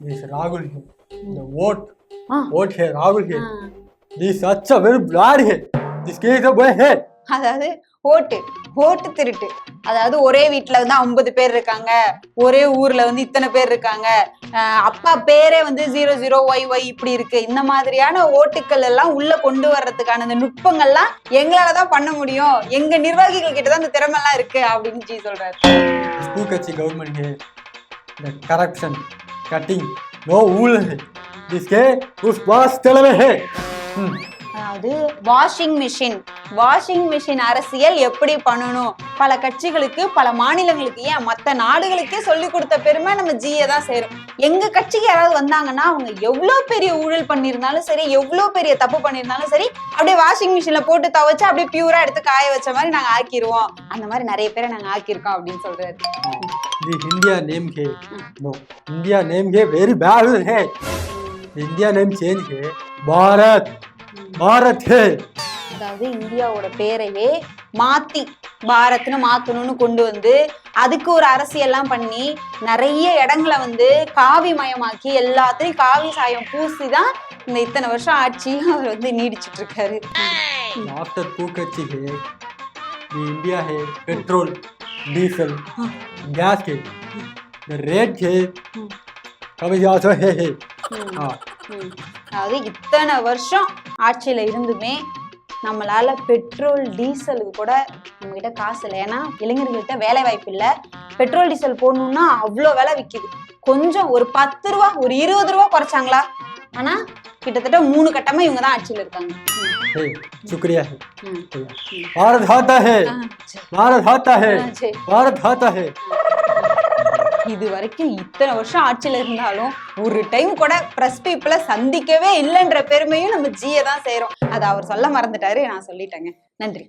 This Rahul here. The vote here, Rahul here. This such a very blood here. This case of here. அதாவது ஓட்டு திருட்டு. அதாவது ஒரே வீட்டுல வந்து 50 பேர் இருக்காங்க, ஒரே ஊர்ல வந்து இத்தனை பேர் இருக்காங்க, அப்பா பேரே வந்து 00YY இப்படி இருக்கு. இந்த மாதிரியான ஓட்டுக்கள் எல்லாம் உள்ள கொண்டு வர்றதுக்கான இந்த நுட்பங்கள்லாம் எங்களாலதான் பண்ண முடியும், எங்க நிர்வாகிகள் கிட்டதான் இந்த திறமை எல்லாம் இருக்கு அப்படின்னு ஜி சொல்றாரு. பூக்கட்சி government here. The corruption, cutting, no wool here. This case us boss telame here. அதாவது வாஷிங் மிஷின் அரசியல் எப்படி பண்ணணும், பல கட்சிகளுக்கு பல மாநிலங்களுக்கு ஏன் மற்ற நாடுகளுக்கே சொல்லி கொடுத்த பெருமை நம்ம ஜியை தான் சேரும். எங்க கட்சிக்கு யாராவது வந்தாங்கன்னா அவங்க எவ்வளவு பெரிய ஊழல் பண்ணிருந்தாலும் சரி, எவ்வளவு பெரிய தப்பு பண்ணிருந்தாலும் சரி, அப்படியே வாஷிங் மிஷின்ல போட்டு துவைச்சு அப்படியே பியூரா எடுத்து காய வச்ச மாதிரி நாங்க ஆக்கிடுவோம். அந்த மாதிரி நிறைய பேரை நாங்க ஆக்கியிருக்கோம் அப்படின்னு சொல்றாரு. India name है, no, India name है very bad है. India name change है, பாரத் है. அதாவது இந்தியாவோட பேரையே மாத்தி பாரத்னு மாத்தணும்னு கொண்டு வந்து அதுக்கு ஒரு அரசியல்லாம் பண்ணி நிறைய இடங்களை வந்து காவி மயமாக்கி எல்லாத்தையும் காவி சாயம் பூசிதான் இந்த இத்தனை வருஷம் ஆட்சி அவர் வந்து நீடிச்சிட்டு இருக்காரு. ஆஃப்டர் பூக்கட்சி है, इंडिया है पेट्रोल डीजल गैस के रेट है कभी जाता है. அதாவது இத்தனை வருஷம் ஆட்சியில இருந்துமே நம்மளால பெட்ரோல் டீசலுக்கு கூட நம்ம கிட்ட காசு இல்லை. ஏன்னா இளைஞர்கள்ட்ட வேலை வாய்ப்பு இல்லை. பெட்ரோல் டீசல் போடணும்னா அவ்வளோ விலை விற்கிது. கொஞ்சம் ஒரு 10 ரூபா ஒரு 20 ரூபா குறைச்சாங்களா? ஆனா கிட்டத்தட்ட 3 கட்டமா இவங்க தான் ஆட்சியில இருக்காங்க. शुक्रिया है. भारत आता है, भारत आता है, भारत आता है. இது வரைக்கும் இத்தனை வருஷம் ஆட்சியில இருந்தாலும் ஒரு டைம் கூட பிரஸ் பீப்புளை சந்திக்கவே இல்லைன்ற பெருமையும் நம்ம ஜியை தான் சேரும். அதை அவர் சொல்ல மறந்துட்டாரு, நான் சொல்லிட்டேங்க. நன்றி.